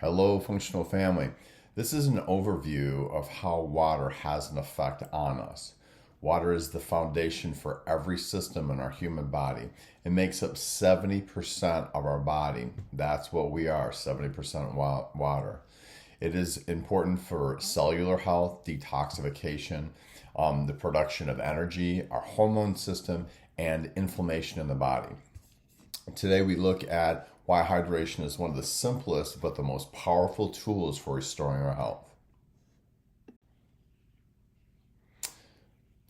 Hello, functional family. This is an overview of how water has an effect on us. Water is the foundation for every system in our human body. It makes up 70% of our body. That's what we are, 70% water. It is important for cellular health, detoxification, the production of energy, our hormone system, and inflammation in the body. Today we look at why hydration is one of the simplest but the most powerful tools for restoring our health.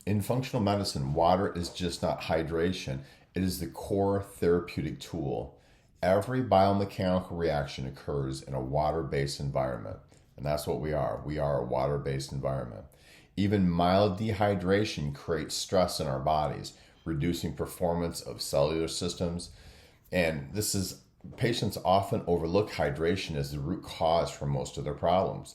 In functional medicine, water is just not hydration, it is the core therapeutic tool. Every biomechanical reaction occurs in a water-based environment, and that's what we are. We are a water-based environment. Even mild dehydration creates stress in our bodies, reducing performance of cellular systems. And patients often overlook hydration as the root cause for most of their problems.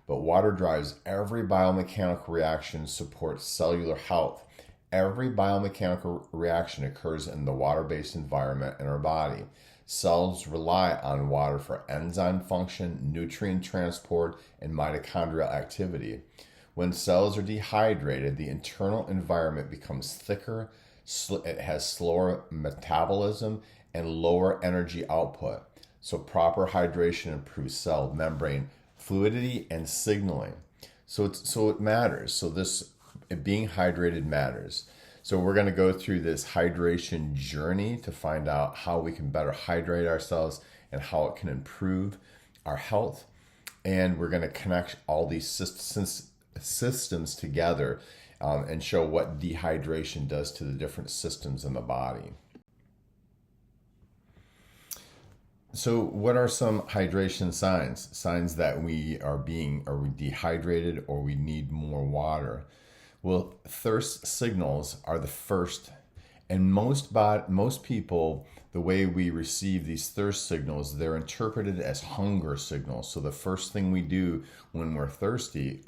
But water drives every biomechanical reaction, supports cellular health. Every biomechanical reaction occurs in the water-based environment in our body. Cells rely on water for enzyme function, nutrient transport, and mitochondrial activity. When cells are dehydrated, the internal environment becomes thicker, it has slower metabolism, and lower energy output. So proper hydration improves cell membrane fluidity and signaling. So it matters. So being hydrated matters. So we're going to go through this hydration journey to find out how we can better hydrate ourselves and how it can improve our health. And we're going to connect all these systems together and show what dehydration does to the different systems in the body. So what are some hydration signs? Signs that we are dehydrated or we need more water? Well, thirst signals are the first. And most people, the way we receive these thirst signals, they're interpreted as hunger signals. So the first thing we do when we're thirsty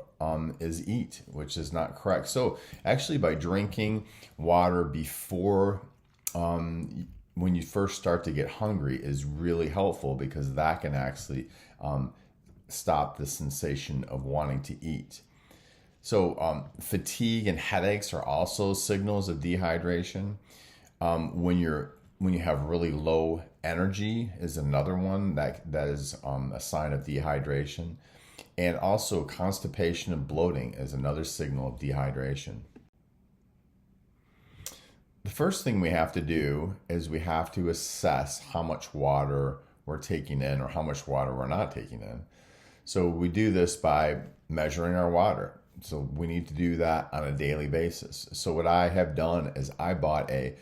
is eat, which is not correct. So actually by drinking water before when you first start to get hungry is really helpful, because that can actually stop the sensation of wanting to eat. So fatigue and headaches are also signals of dehydration. When you have really low energy is another one that is a sign of dehydration. And also constipation and bloating is another signal of dehydration. The first thing we have to do is we have to assess how much water we're taking in or how much water we're not taking in. So we do this by measuring our water. So we need to do that on a daily basis. So what I have done is I bought a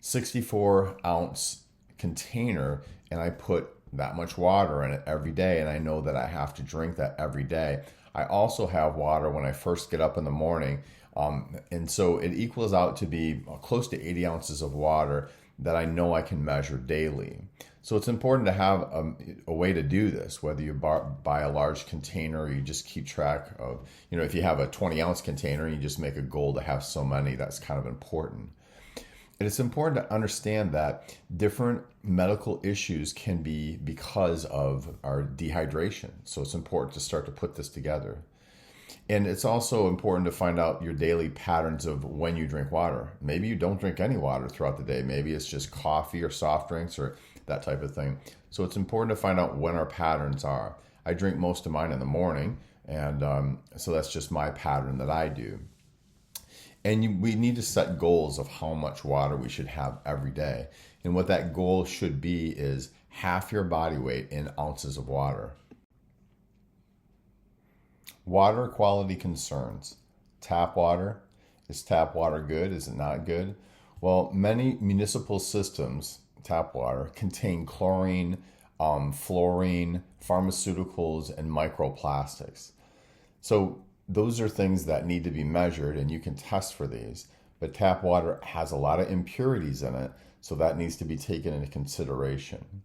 64-ounce container and I put that much water in it every day, and I know that I have to drink that every day. I also have water when I first get up in the morning. And so it equals out to be close to 80 ounces of water that I know I can measure daily. So it's important to have a way to do this, whether you buy a large container or you just keep track of, if you have a 20-ounce container, you just make a goal to have so many. That's kind of important. And it's important to understand that different medical issues can be because of our dehydration. So it's important to start to put this together. And it's also important to find out your daily patterns of when you drink water. Maybe you don't drink any water throughout the day. Maybe it's just coffee or soft drinks or that type of thing. So it's important to find out when our patterns are. I drink most of mine in the morning, and so that's just my pattern that I do. And we need to set goals of how much water we should have every day. And what that goal should be is half your body weight in ounces of water. Water quality concerns. Tap water. Is tap water good? Is it not good? Well, many municipal systems, tap water, contain chlorine, fluorine, pharmaceuticals, and microplastics. So those are things that need to be measured, and you can test for these. But tap water has a lot of impurities in it, so that needs to be taken into consideration.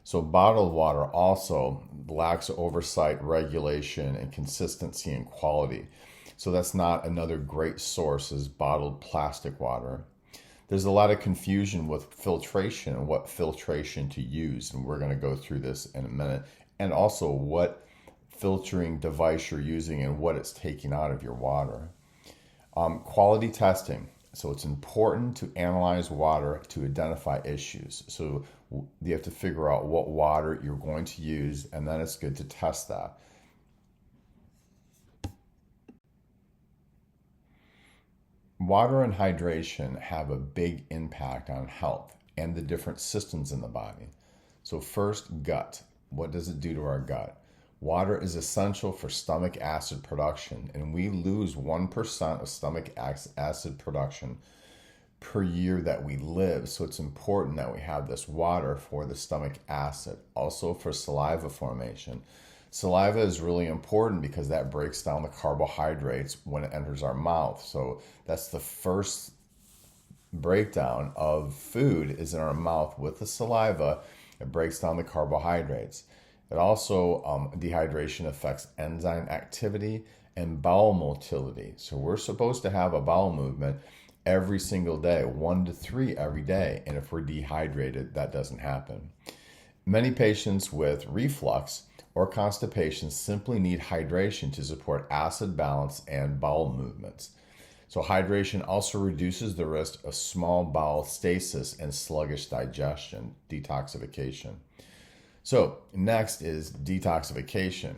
So bottled water also lacks oversight, regulation, and consistency and quality. So that's not another great source as bottled plastic water. There's a lot of confusion with filtration and what filtration to use, and we're going to go through this in a minute, and also what filtering device you're using and what it's taking out of your water. Quality testing. So it's important to analyze water to identify issues. So you have to figure out what water you're going to use, and then it's good to test that. Water and hydration have a big impact on health and the different systems in the body. So first, gut. What does it do to our gut? Water is essential for stomach acid production, and we lose 1% of stomach acid production per year that we live. So it's important that we have this water for the stomach acid, also for saliva formation. Saliva is really important because that breaks down the carbohydrates when it enters our mouth. So that's the first breakdown of food is in our mouth with the saliva. It breaks down the carbohydrates. It also, dehydration affects enzyme activity and bowel motility. So we're supposed to have a bowel movement every single day, 1 to 3 every day. And if we're dehydrated, that doesn't happen. Many patients with reflux or constipation simply need hydration to support acid balance and bowel movements. So hydration also reduces the risk of small bowel stasis and sluggish digestion, detoxification. So next is detoxification.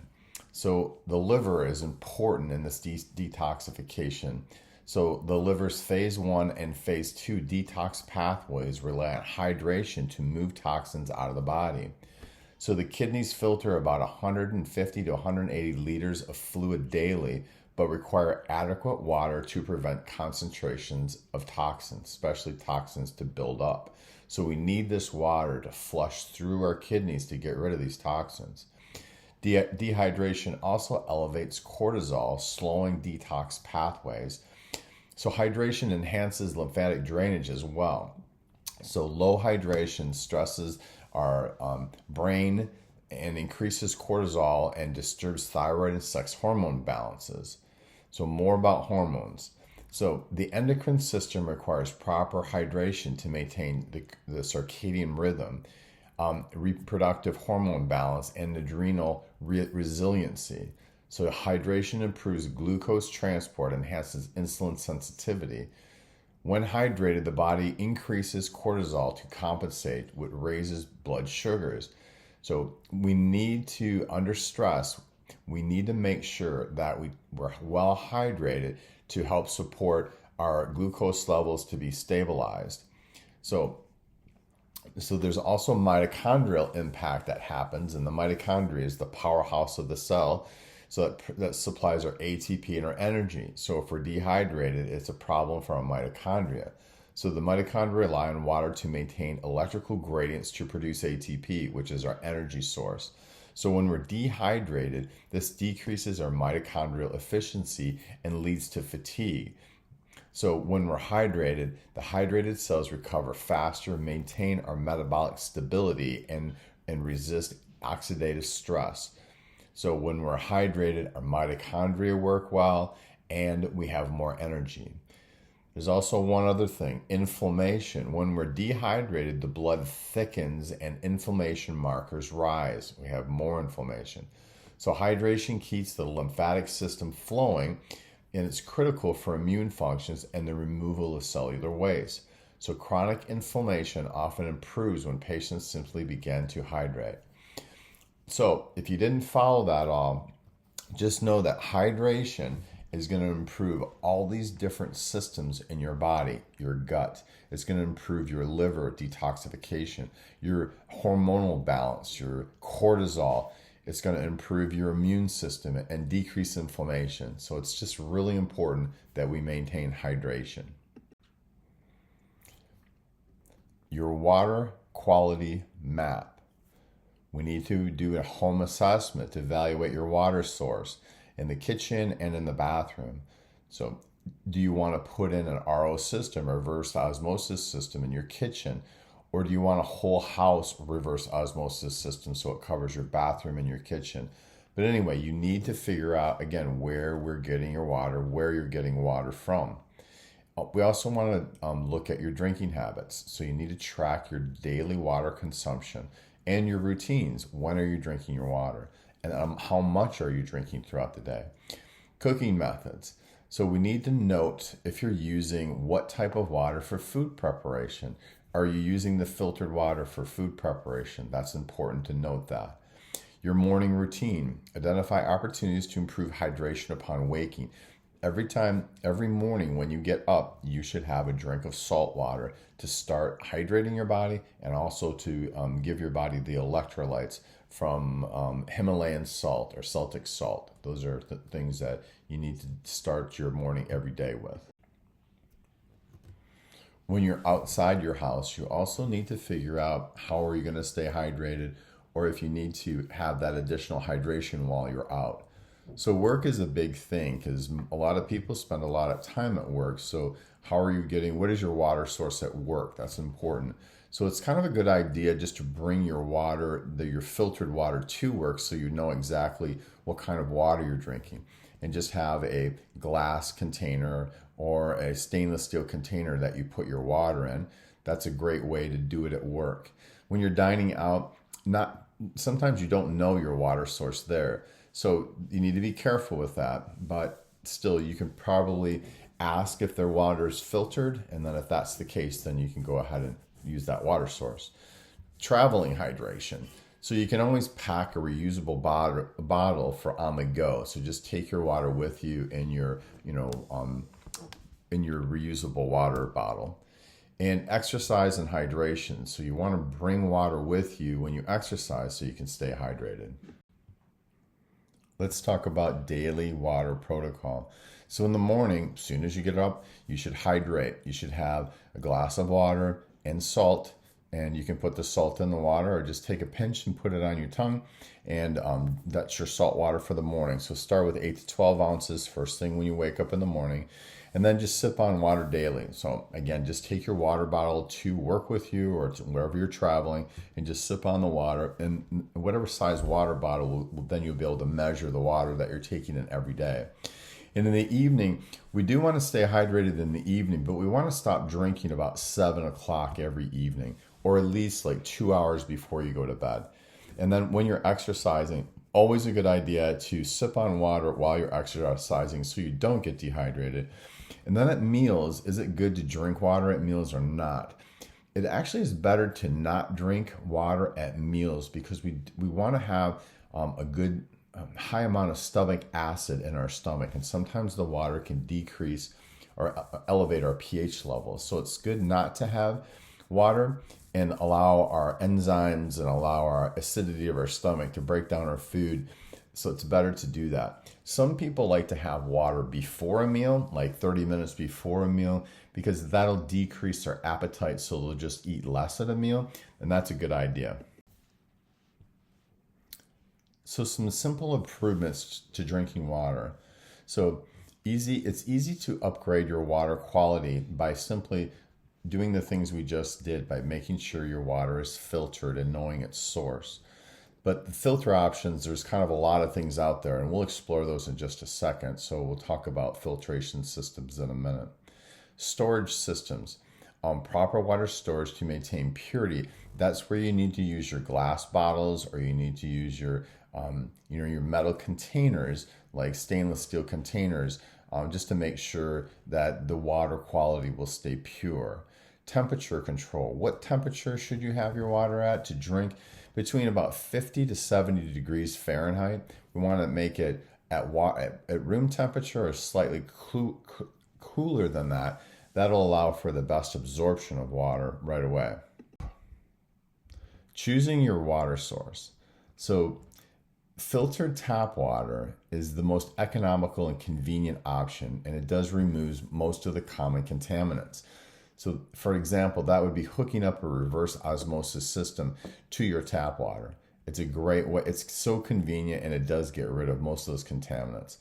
So the liver is important in this detoxification. So the liver's phase 1 and phase 2 detox pathways rely on hydration to move toxins out of the body. So the kidneys filter about 150 to 180 liters of fluid daily, but require adequate water to prevent concentrations of toxins, especially toxins to build up. So we need this water to flush through our kidneys to get rid of these toxins. Dehydration also elevates cortisol, slowing detox pathways. So hydration enhances lymphatic drainage as well. So low hydration stresses our brain and increases cortisol and disturbs thyroid and sex hormone balances. So more about hormones. So the endocrine system requires proper hydration to maintain the circadian rhythm, reproductive hormone balance, and adrenal resiliency. So hydration improves glucose transport, enhances insulin sensitivity. When hydrated, the body increases cortisol to compensate, which raises blood sugars. So we need to, under stress, we need to make sure that we're well hydrated to help support our glucose levels to be stabilized. So there's also mitochondrial impact that happens, and the mitochondria is the powerhouse of the cell. So that supplies our ATP and our energy. So if we're dehydrated, it's a problem for our mitochondria. So the mitochondria rely on water to maintain electrical gradients to produce ATP, which is our energy source. So when we're dehydrated, this decreases our mitochondrial efficiency and leads to fatigue. So when we're hydrated, the hydrated cells recover faster, maintain our metabolic stability, and resist oxidative stress. So when we're hydrated, our mitochondria work well, and we have more energy. There's also one other thing, inflammation. When we're dehydrated, the blood thickens and inflammation markers rise. We have more inflammation. So hydration keeps the lymphatic system flowing, and it's critical for immune functions and the removal of cellular waste. So chronic inflammation often improves when patients simply begin to hydrate. So if you didn't follow that all, just know that hydration is going to improve all these different systems in your body, your gut. It's going to improve your liver detoxification, your hormonal balance, your cortisol. It's going to improve your immune system and decrease inflammation. So it's just really important that we maintain hydration. Your water quality map. We need to do a home assessment to evaluate your water source in the kitchen and in the bathroom. So do you want to put in an RO system, a reverse osmosis system in your kitchen? Or do you want a whole house reverse osmosis system so it covers your bathroom and your kitchen? But anyway, you need to figure out, again, where we're getting your water, where you're getting water from. We also want to look at your drinking habits. So you need to track your daily water consumption and your routines. When are you drinking your water? And how much are you drinking throughout the day? Cooking methods. So we need to note if you're using what type of water for food preparation. Are you using the filtered water for food preparation? That's important to note that. Your morning routine. Identify opportunities to improve hydration upon waking. Every morning when you get up, you should have a drink of salt water to start hydrating your body and also to give your body the electrolytes from Himalayan salt or Celtic salt. Those are the things that you need to start your morning every day with. When you're outside your house, you also need to figure out how are you going to stay hydrated or if you need to have that additional hydration while you're out. So work is a big thing because a lot of people spend a lot of time at work. So how are you getting, what is your water source at work? That's important. So it's kind of a good idea just to bring your water, your filtered water to work so you know exactly what kind of water you're drinking. And just have a glass container or a stainless steel container that you put your water in. That's a great way to do it at work. When you're dining out, sometimes you don't know your water source there. So you need to be careful with that, but still you can probably ask if their water is filtered, and then if that's the case, then you can go ahead and use that water source. Traveling hydration. So you can always pack a reusable bottle for on the go. So just take your water with you in your, in your reusable water bottle. And exercise and hydration. So you want to bring water with you when you exercise so you can stay hydrated. Let's talk about daily water protocol. So in the morning, as soon as you get up, you should hydrate. You should have a glass of water and salt, and you can put the salt in the water or just take a pinch and put it on your tongue, and that's your salt water for the morning. So start with 8 to 12 ounces first thing when you wake up in the morning, and then just sip on water daily. So again, just take your water bottle to work with you or to wherever you're traveling and just sip on the water, and whatever size water bottle, then you'll be able to measure the water that you're taking in every day. And in the evening, we do want to stay hydrated in the evening, but we want to stop drinking about 7 o'clock every evening, or at least like 2 hours before you go to bed. And then when you're exercising, always a good idea to sip on water while you're exercising so you don't get dehydrated. And then at meals, is it good to drink water at meals or not? It actually is better to not drink water at meals because we want to have a good high amount of stomach acid in our stomach, and sometimes the water can decrease or elevate our pH levels. So it's good not to have water and allow our enzymes and allow our acidity of our stomach to break down our food. So it's better to do that. Some people like to have water before a meal, like 30 minutes before a meal, because that'll decrease their appetite, so they'll just eat less at a meal, and that's a good idea. So some simple improvements to drinking water. So it's easy to upgrade your water quality by simply doing the things we just did, by making sure your water is filtered and knowing its source. But the filter options, there's kind of a lot of things out there, and we'll explore those in just a second. So we'll talk about filtration systems in a minute. Storage systems. Proper water storage to maintain purity. That's where you need to use your glass bottles, or you need to use your your metal containers like stainless steel containers, just to make sure that the water quality will stay pure. Temperature control. What temperature should you have your water at to drink? Between about 50 to 70 degrees Fahrenheit. We want to make it at room temperature or slightly cooler than that. That'll allow for the best absorption of water right away. Choosing your water source. So filtered tap water is the most economical and convenient option, and it does remove most of the common contaminants. So for example, that would be hooking up a reverse osmosis system to your tap water. It's a great way. It's so convenient, and it does get rid of most of those contaminants.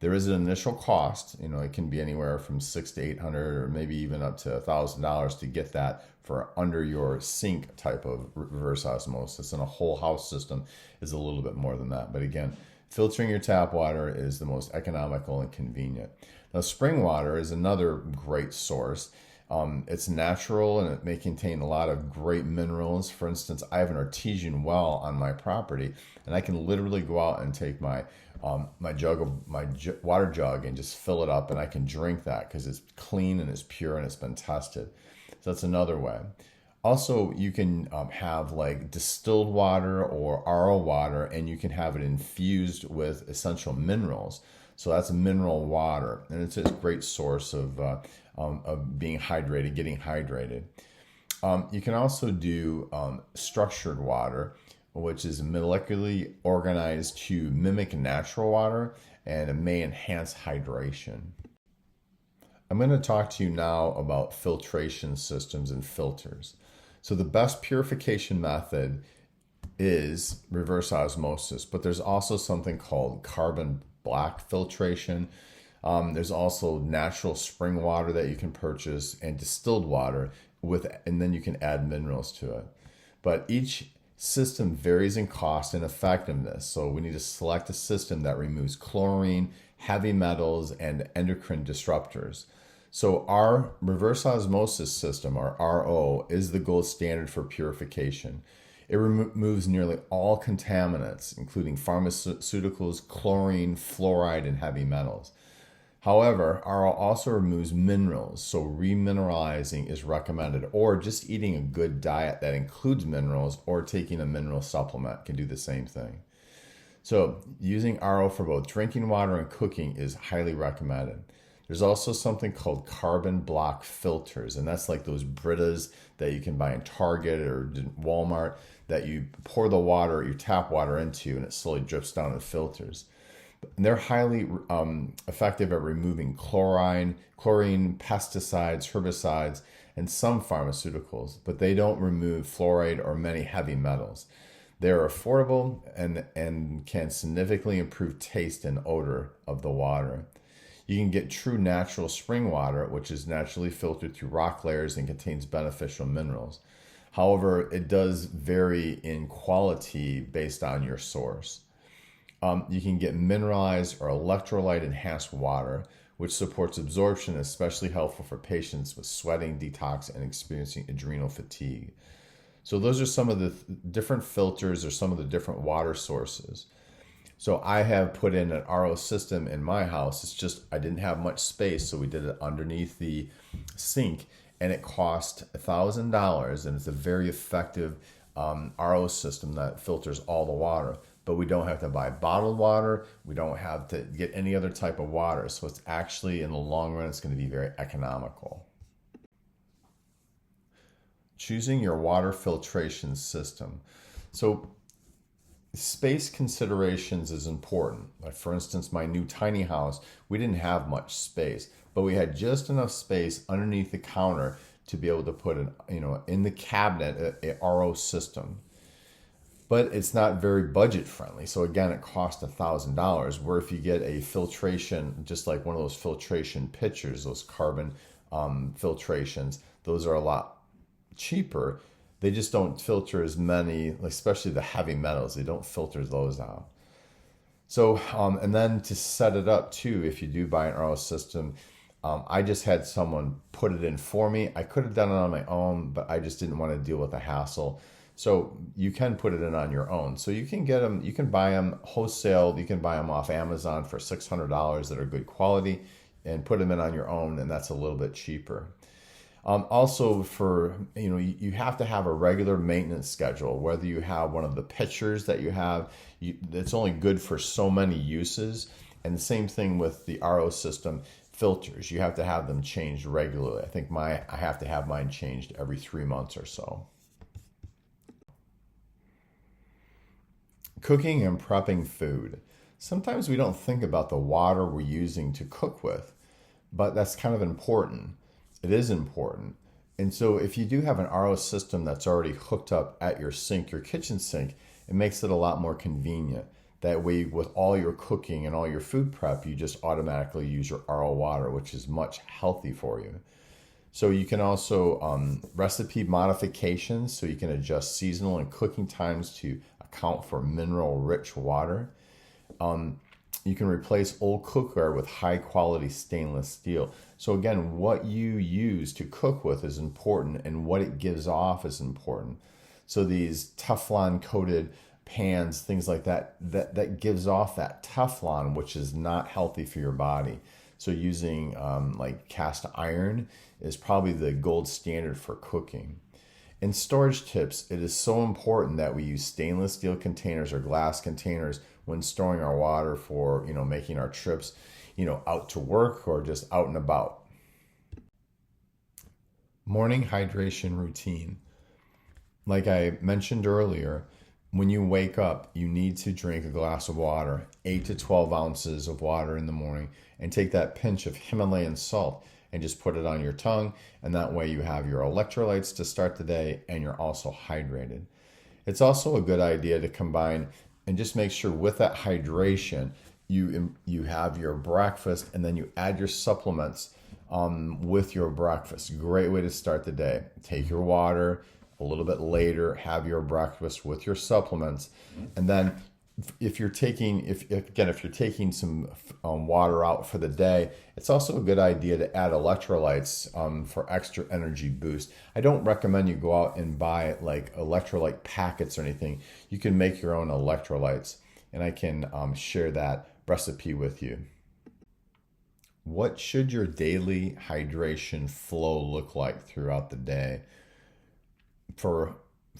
There is an initial cost. It can be anywhere from $600 to $800, or maybe even up to $1,000 to get that for under your sink type of reverse osmosis. And a whole house system is a little bit more than that. But again, Filtering your tap water is the most economical and convenient. Now, spring water is another great source. It's natural and it may contain a lot of great minerals. For instance, I have an artesian well on my property, and I can literally go out and take my water jug and just fill it up, and I can drink that because it's clean and it's pure and it's been tested. So that's another way. Also, you can have like distilled water or RO water, and you can have it infused with essential minerals. So that's mineral water, and it's a great source of being hydrated, getting hydrated. You can also do structured water, which is molecularly organized to mimic natural water, and it may enhance hydration. I'm going to talk to you now about filtration systems and filters. So the best purification method is reverse osmosis, but there's also something called carbon black filtration. There's also natural spring water that you can purchase and distilled water and then you can add minerals to it. But each system varies in cost and effectiveness. So we need to select a system that removes chlorine, heavy metals, and endocrine disruptors. So our reverse osmosis system, or RO, is the gold standard for purification. It removes nearly all contaminants, including pharmaceuticals, chlorine, fluoride, and heavy metals. However, RO also removes minerals, so remineralizing is recommended, or just eating a good diet that includes minerals or taking a mineral supplement can do the same thing. So using RO for both drinking water and cooking is highly recommended. There's also something called carbon block filters, and that's like those Britas that you can buy in Target or Walmart that you pour the water, your tap water into, and it slowly drips down and filters. And they're highly effective at removing chlorine, pesticides, herbicides, and some pharmaceuticals, but they don't remove fluoride or many heavy metals. They're affordable and can significantly improve taste and odor of the water. You can get true natural spring water, which is naturally filtered through rock layers and contains beneficial minerals. However, it does vary in quality based on your source. You can get mineralized or electrolyte enhanced water, which supports absorption, especially helpful for patients with sweating, detox, and experiencing adrenal fatigue. So those are some of the different filters or some of the different water sources. So I have put in an RO system in my house. It's just I didn't have much space, so we did it underneath the sink, and it cost $1,000, and it's a very effective RO system that filters all the water. But we don't have to buy bottled water. We don't have to get any other type of water. So it's actually, in the long run, it's going to be very economical. Choosing your water filtration system. So space considerations is important. Like for instance, my new tiny house, we didn't have much space, but we had just enough space underneath the counter to be able to put in the cabinet a RO system. But it's not very budget friendly. So again, it cost $1,000. Where if you get a filtration, just like one of those filtration pitchers, those carbon filtrations, those are a lot cheaper. They just don't filter as many, especially the heavy metals. They don't filter those out. So, and then to set it up too, if you do buy an RO system, I just had someone put it in for me. I could have done it on my own, but I just didn't want to deal with the hassle. So you can put it in on your own. So you can get them, you can buy them wholesale. You can buy them off Amazon for $600 that are good quality and put them in on your own, and that's a little bit cheaper. Also for, you have to have a regular maintenance schedule, whether you have one of the pitchers that you have, it's only good for so many uses. And the same thing with the RO system filters. You have to have them changed regularly. I think I have to have mine changed every 3 months or so. Cooking and prepping food. Sometimes we don't think about the water we're using to cook with, but that's kind of important. It is important. And so if you do have an RO system that's already hooked up at your sink, your kitchen sink, it makes it a lot more convenient. That way, with all your cooking and all your food prep, you just automatically use your RO water, which is much healthy for you. So you can also recipe modifications, so you can adjust seasonal and cooking times to account for mineral-rich water. You can replace old cookware with high quality stainless steel. So again, what you use to cook with is important, and what it gives off is important. So these Teflon coated pans, things like that gives off that Teflon, which is not healthy for your body. So using like cast iron is probably the gold standard for cooking. In storage tips, it is so important that we use stainless steel containers or glass containers when storing our water for, making our trips, out to work or just out and about. Morning hydration routine. Like I mentioned earlier, when you wake up, you need to drink a glass of water, 8 to 12 ounces of water in the morning, and take that pinch of Himalayan salt and just put it on your tongue. And that way you have your electrolytes to start the day and you're also hydrated. It's also a good idea to combine and just make sure with that hydration, you have your breakfast and then you add your supplements with your breakfast. Great way to start the day. Take your water a little bit later, have your breakfast with your supplements, and then if you're taking some water out for the day, it's also a good idea to add electrolytes for extra energy boost. I don't recommend you go out and buy like electrolyte packets or anything. You can make your own electrolytes, and I can share that recipe with you. What should your daily hydration flow look like throughout the day? For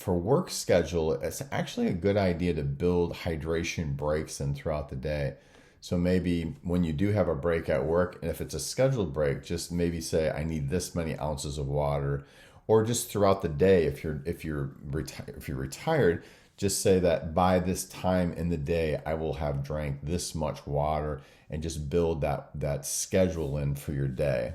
work schedule, it's actually a good idea to build hydration breaks in throughout the day. So maybe when you do have a break at work, and if it's a scheduled break, just maybe say I need this many ounces of water, or just throughout the day. If you're retired, just say that by this time in the day I will have drank this much water, and just build that schedule in for your day.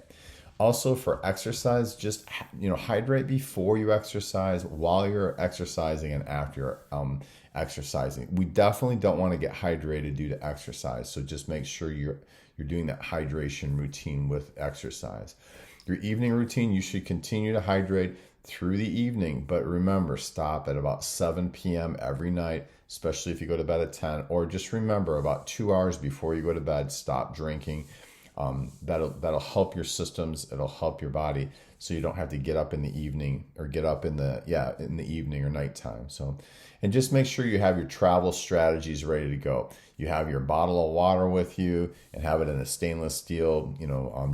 Also for exercise, just hydrate before you exercise, while you're exercising, and after you're exercising. We definitely don't want to get hydrated due to exercise, so just make sure you're doing that hydration routine with exercise. Your evening routine, you should continue to hydrate through the evening, but remember, stop at about 7 p.m. every night, especially if you go to bed at 10, or just remember about 2 hours before you go to bed, stop drinking. That'll help your systems. It'll help your body, so you don't have to get up in the evening or in the evening or nighttime. So, and just make sure you have your travel strategies ready to go. You have your bottle of water with you, and have it in a stainless steel,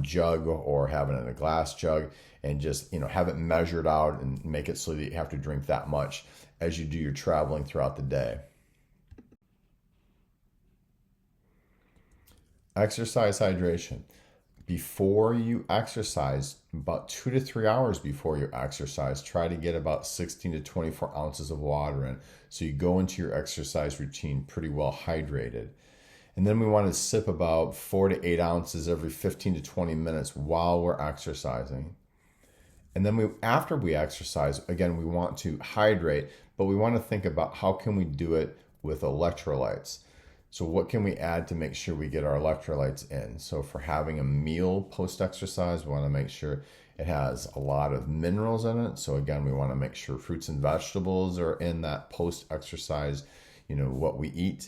jug, or have it in a glass jug, and just have it measured out and make it so that you have to drink that much as you do your traveling throughout the day. Exercise hydration. Before you exercise, about 2 to 3 hours before you exercise, try to get about 16 to 24 ounces of water in. So you go into your exercise routine pretty well hydrated. And then we want to sip about 4 to 8 ounces every 15 to 20 minutes while we're exercising. And then after we exercise, again, we want to hydrate, but we want to think about how can we do it with electrolytes. So what can we add to make sure we get our electrolytes in? So for having a meal post-exercise, we want to make sure it has a lot of minerals in it. So again, we want to make sure fruits and vegetables are in that post-exercise, what we eat.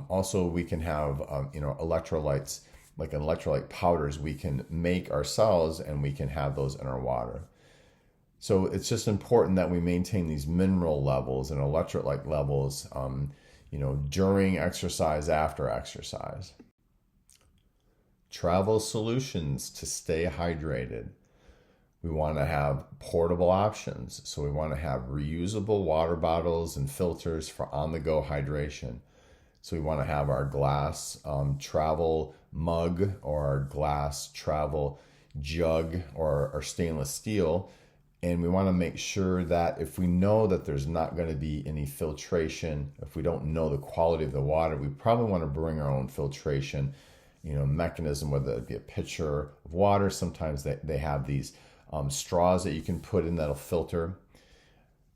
Also, we can have, electrolytes, like electrolyte powders we can make ourselves, and we can have those in our water. So it's just important that we maintain these mineral levels and electrolyte levels during exercise, after exercise. Travel solutions to stay hydrated. We want to have portable options. So we want to have reusable water bottles and filters for on-the-go hydration. So we want to have our glass travel mug, or our glass travel jug, or our stainless steel. And we want to make sure that if we know that there's not going to be any filtration, if we don't know the quality of the water, we probably want to bring our own filtration, mechanism, whether it be a pitcher of water. Sometimes they have these straws that you can put in that'll filter.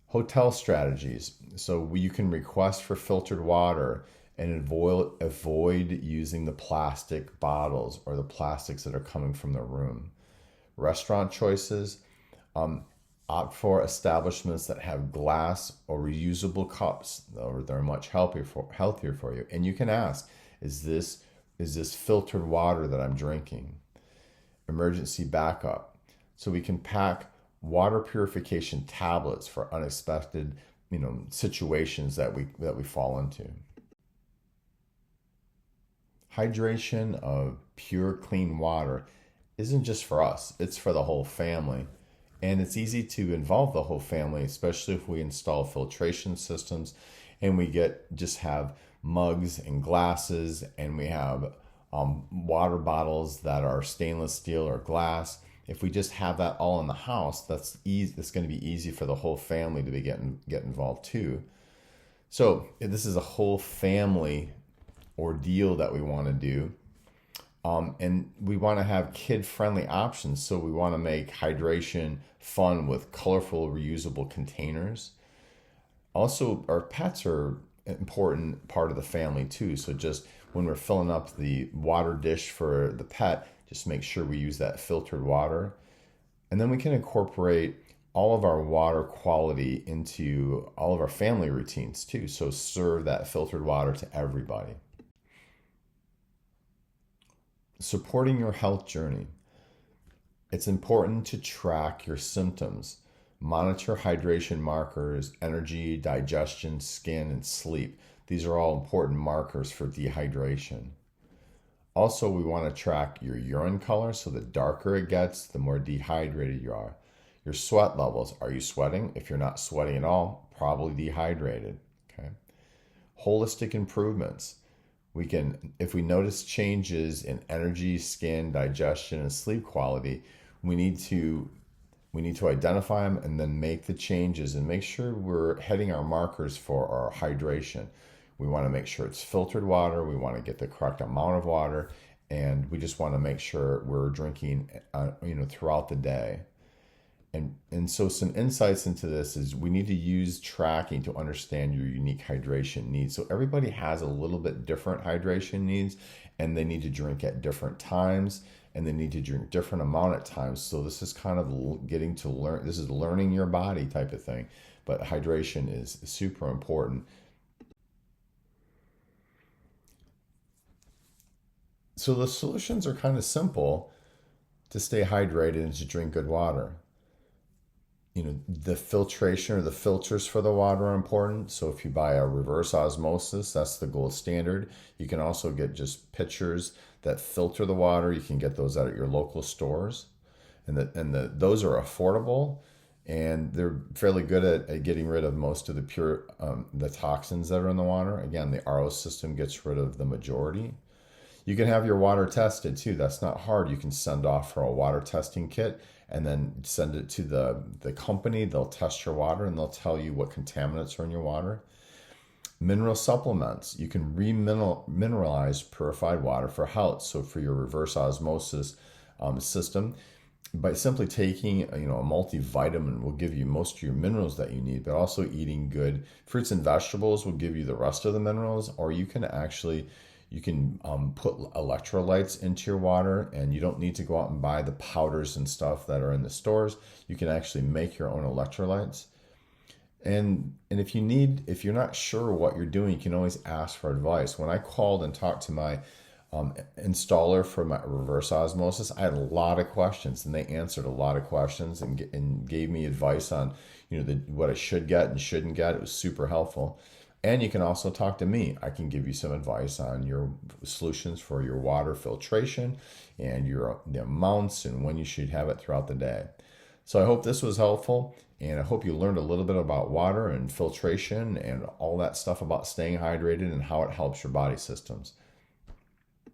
Hotel strategies. So you can request for filtered water and avoid using the plastic bottles or the plastics that are coming from the room. Restaurant choices. Opt for establishments that have glass or reusable cups, or they're much healthier for you. And you can ask, Is this filtered water that I'm drinking? Emergency backup. So we can pack water purification tablets for unexpected, situations that we fall into. Hydration of pure, clean water isn't just for us, it's for the whole family. And it's easy to involve the whole family, especially if we install filtration systems and we just have mugs and glasses, and we have water bottles that are stainless steel or glass. If we just have that all in the house, that's easy. It's going to be easy for the whole family to get involved too. So this is a whole family ordeal that we want to do. And we want to have kid-friendly options. So we want to make hydration fun with colorful, reusable containers. Also, our pets are an important part of the family too. So just when we're filling up the water dish for the pet, just make sure we use that filtered water. And then we can incorporate all of our water quality into all of our family routines too. So serve that filtered water to everybody. Supporting your health journey. It's important to track your symptoms, monitor hydration markers, energy, digestion, skin, and sleep. These are all important markers for dehydration. Also, we want to track your urine color, so the darker it gets, the more dehydrated you are. Your sweat levels. Are you sweating? If you're not sweating at all, probably dehydrated. Okay. Holistic improvements. If we notice changes in energy, skin, digestion, and sleep quality, we need to identify them and then make the changes and make sure we're hitting our markers for our hydration. We want to make sure it's filtered water. We want to get the correct amount of water, and we just want to make sure we're drinking, throughout the day. And so some insights into this is we need to use tracking to understand your unique hydration needs. So everybody has a little bit different hydration needs, and they need to drink at different times, and they need to drink different amount at times. So this is kind of getting to learn. This is learning your body type of thing, but hydration is super important. So the solutions are kind of simple to stay hydrated and to drink good water. The filtration or the filters for the water are important. So if you buy a reverse osmosis, that's the gold standard. You can also get just pitchers that filter the water. You can get those out at your local stores, and those are affordable, and they're fairly good at getting rid of most of the toxins that are in the water. Again, the RO system gets rid of the majority. You can have your water tested too. That's not hard. You can send off for a water testing kit and then send it to the company. They'll test your water and they'll tell you what contaminants are in your water. Mineral supplements. You can remineralize purified water for health. So for your reverse osmosis system, by simply taking a multivitamin will give you most of your minerals that you need, but also eating good fruits and vegetables will give you the rest of the minerals. Or you can put electrolytes into your water, and you don't need to go out and buy the powders and stuff that are in the stores. You can actually make your own electrolytes. And if you're not sure what you're doing, you can always ask for advice. When I called and talked to my installer for my reverse osmosis, I had a lot of questions, and they answered a lot of questions and gave me advice on what I should get and shouldn't get. It was super helpful. And you can also talk to me. I can give you some advice on your solutions for your water filtration and the amounts and when you should have it throughout the day. So I hope this was helpful, and I hope you learned a little bit about water and filtration and all that stuff about staying hydrated and how it helps your body systems.